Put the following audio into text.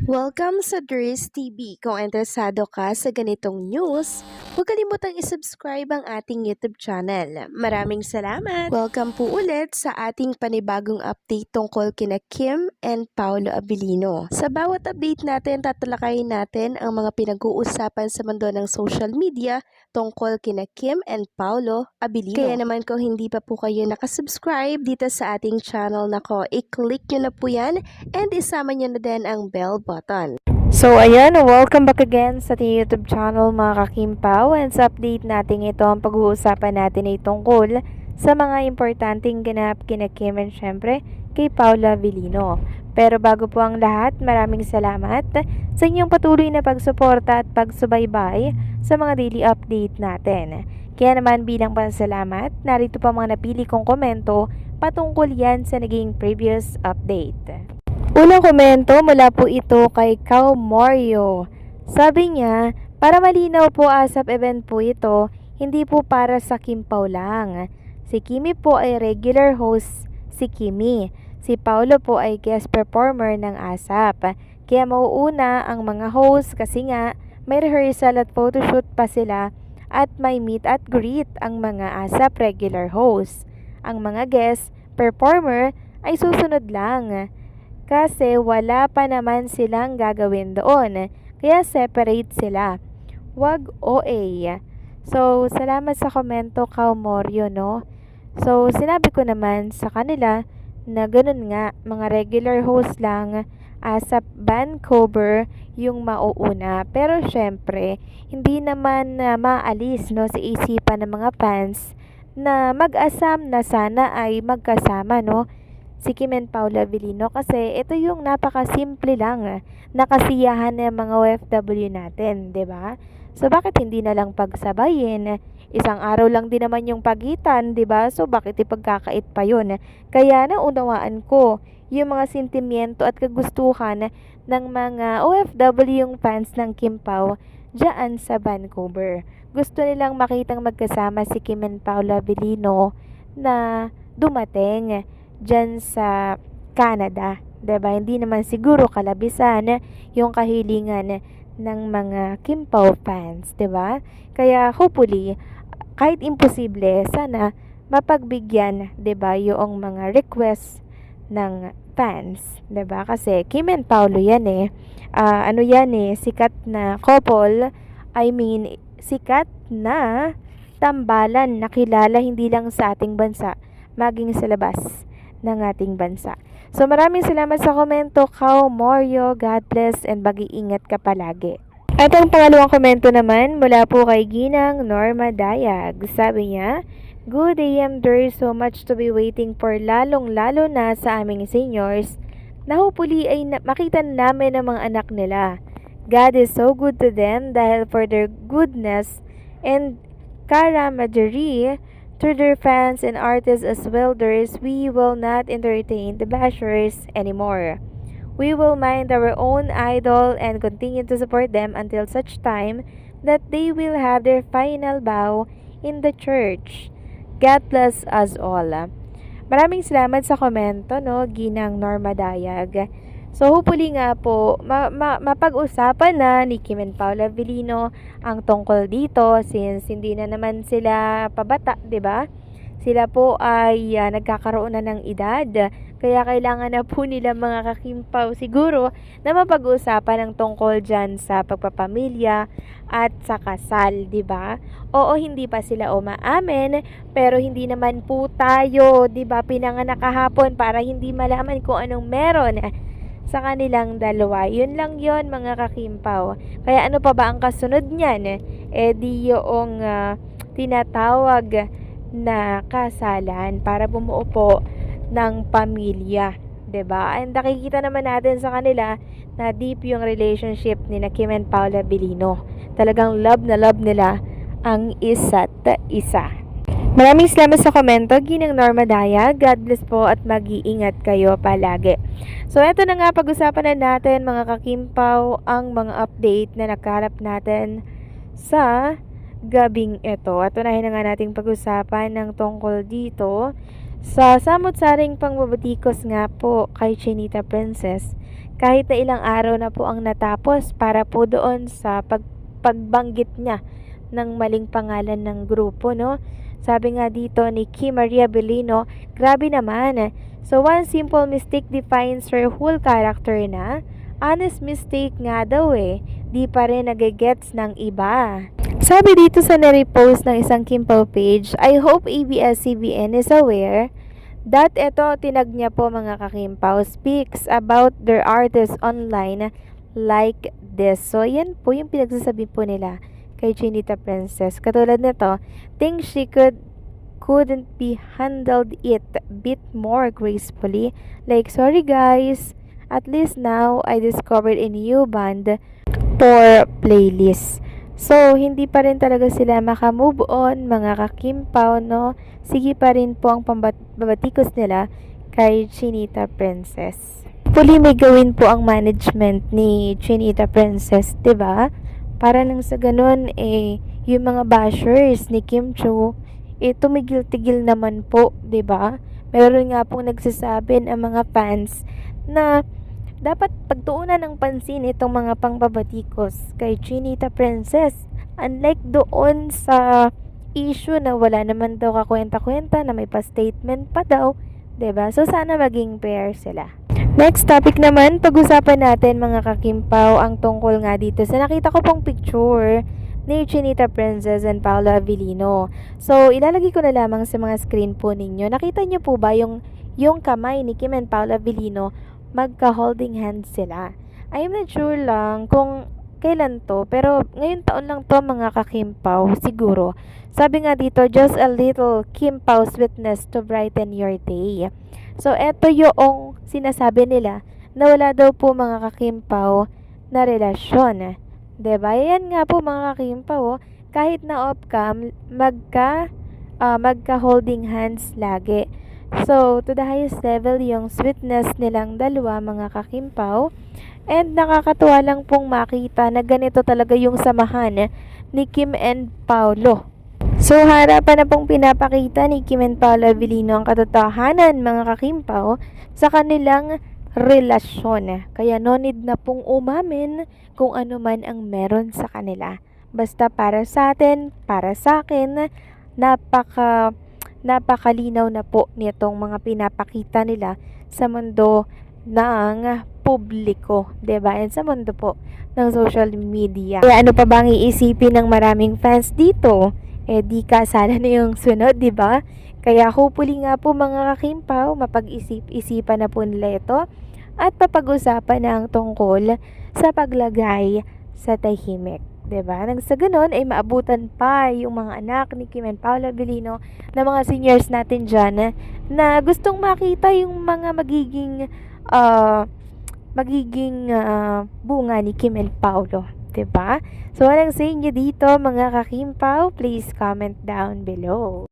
Welcome sa Dries TV. Kung interesado ka sa ganitong news, huwag kalimutang isubscribe ang ating YouTube channel. Maraming salamat! Welcome po ulit sa ating panibagong update tungkol kina Kim and Paolo Abilino. Sa bawat update natin, tatalakayin natin ang mga pinag-uusapan sa mundo ng social media tungkol kina Kim and Paolo Abilino. Kaya naman kung hindi pa po kayo nakasubscribe dito sa ating channel nako, i-click nyo na po yan and isama nyo na din ang bell button. So ayan, welcome back again sa ating YouTube channel mga kakimpaw, and sa update natin ito, ang pag-uusapan natin ay tungkol sa mga importanteng ganap kina Kim and syempre kay Paolo Abilino. Pero bago po ang lahat, maraming salamat sa inyong patuloy na pagsuporta at pagsubaybay sa mga daily update natin. Kaya naman bilang pasalamat, narito pa mga napili kong komento patungkol yan sa naging previous update. Unang komento mula po ito kay Kao Morio. Sabi niya, para malinaw po ASAP event po ito, hindi po para sa Kimpaw lang. Si Kimi po ay regular host si Kimi. Si Paolo po ay guest performer ng ASAP. Kaya mauuna ang mga host kasi nga may rehearsal at photoshoot pa sila at may meet at greet ang mga ASAP regular host. Ang mga guest performer ay susunod lang. Kasi wala pa naman silang gagawin doon. Kaya separate sila. Wag OA. So, salamat sa komento, Kao Morio, no? So, sinabi ko naman sa kanila na ganun nga, mga regular host lang sa band cover yung mauuna. Pero syempre, hindi naman maalis no, sa isipan ng mga fans na mag-asam na sana ay magkasama, no? Si Kim and Paolo Abilino, kasi ito yung napakasimple lang na kasiyahan ng mga OFW natin, 'di ba? So bakit hindi na lang pagsabayin? Isang araw lang din naman yung pagitan, 'di ba? So bakit ipagkakait pa 'yun? Kaya naunawaan ko yung mga sentimiento at kagustuhan ng mga OFW yung fans ng Kim Pao diyan sa Vancouver. Gusto nilang makitang magkasama si Kim and Paolo Abilino na dumating dyan sa Canada, 'di ba? Hindi naman siguro kalabisan yung kahilingan ng mga Kim Pao fans, 'di ba? Kaya hopefully, kahit imposible, sana mapagbigyan, 'di ba, yung mga request ng fans, 'di ba? Kasi Kim and Paolo yan ano yan sikat na couple. I mean, sikat na tambalan na kilala hindi lang sa ating bansa, maging sa labas ng ating bansa. So maraming salamat sa komento, Kao Morio. God bless and mag-iingat ka palagi. At ang pangalawang komento naman mula po kay Ginang Norma Dayag. Sabi niya, "Good AM, there's so much to be waiting for, lalong-lalo na sa aming seniors na hopefully ay makita namin ang mga anak nila. God is so good to them dahil for their goodness and camaraderie to their fans and artists as well, we will not entertain the bashers anymore. We will mind our own idol and continue to support them until such time that they will have their final bow in the church. God bless us all." Maraming salamat sa komento, no, Ginang Norma Dayag. So hopefully nga po mapag-usapan na ni Kim and Paolo Abilino ang tungkol dito, since hindi na naman sila pabata, 'di ba? Sila po ay nagkakaroon na ng edad. Kaya kailangan na po nila mga kakimpaw siguro na mapag-uusapan ang tungkol dyan sa pagpapamilya at sa kasal, 'di ba? Oo, hindi pa sila umaamin, pero hindi naman po tayo, 'di ba, pinanganak kahapon para hindi malaman kung anong meron sa kanilang dalawa. Yun lang yon mga kakimpaw. Kaya ano pa ba ang kasunod niyan? Di yung tinatawag na kasalan para bumuo po ng pamilya, 'di ba? And nakikita naman natin sa kanila na deep yung relationship ni Kim and Paolo Abilino. Talagang love na love nila ang isa't isa. Maraming salamat sa komento, Ginang Norma Daya. God bless po at mag-iingat kayo palagi. So, eto na nga, pag-usapan na natin mga kakimpaw ang mga update na nakalap natin sa gabing ito. At unahin na nga nating pag-usapan ng tungkol dito sa samot-saring pangbabatikos nga po kay Chinita Princess kahit na ilang araw na po ang natapos para po doon sa pagbanggit niya ng maling pangalan ng grupo, no? Sabi nga dito ni Kim Maria Belino, grabe naman. So, one simple mistake defines her whole character na. Honest mistake nga daw eh. Di pa rin nagigets ng iba. Sabi dito sa na-repost ng isang Kim Pao page, I hope ABS-CBN is aware that ito tinag niya po mga kakimpaw speaks about their artists online like this. So, yan po yung pinagsasabi po nila kay Chinita Princess. Katulad nito, think she couldn't be handled it bit more gracefully. Like, sorry guys, at least now I discovered a new band for playlist. So, hindi pa rin talaga sila makamove on, mga kakimpaw, no? Sige pa rin po ang pambatikos nila kay Chinita Princess. Hopefully, may gawin po ang management ni Chinita Princess, 'di ba? Para nang sa ganun, yung mga bashers ni Kim Chiu, tumigil-tigil naman po, 'di ba? Meron nga pong nagsasabi ang mga fans na dapat pagtuunan ng pansin itong mga pangbabatikos kay Chinita Princess. Unlike doon sa issue na wala naman daw kakwenta-kwenta na may pa-statement pa daw, 'di ba? So sana maging fair sila. Next topic naman, pag-usapan natin mga kakimpaw ang tungkol nga dito sa nakita ko pong picture ni Chinita Princess and Paolo Avellino. So, ilalagay ko na lamang sa mga screen po ninyo. Nakita niyo po ba yung kamay ni Kim and Paolo Avellino? Magka-holding hands sila. I'm not sure lang kung kailan to, pero ngayon taon lang to mga kakimpaw, siguro. Sabi nga dito, just a little Kimpaw sweetness to brighten your day. So, eto yung sinasabi nila na wala daw po mga kakimpaw na relasyon. Diba? Yan nga po mga kakimpaw, kahit na off-cam, magka-holding hands lagi. So, to the highest level, yung sweetness nilang dalawa mga kakimpaw. And nakakatuwa lang pong makita na ganito talaga yung samahan ni Kim and Paolo. So, harapan na pong pinapakita ni Kim and Paolo Avellino ang katotohanan mga kakimpaw sa kanilang relasyon. Kaya no need na pong umamin kung ano man ang meron sa kanila. Basta para sa atin, para sa akin, napakalinaw na po nitong mga pinapakita nila sa mundo ng publiko, 'di ba? And sa mundo po ng social media. Kaya ano pa bang iisipin ng maraming fans dito? Di kasala na yung sunod, 'di ba? Kaya hopefully nga po mga kakimpaw, mapag-isip-isipan na po nila ito at papag-usapan na ang tungkol sa paglagay sa tahimik. 'Di ba? Nang sa ganun ay maabutan pa yung mga anak ni Kim and Paolo Avellino na mga seniors natin dyan na gustong makita yung mga magiging bunga ni Kim and Paolo. 'Di ba? So, anong sa inyo dito mga kakimpaw? Please comment down below.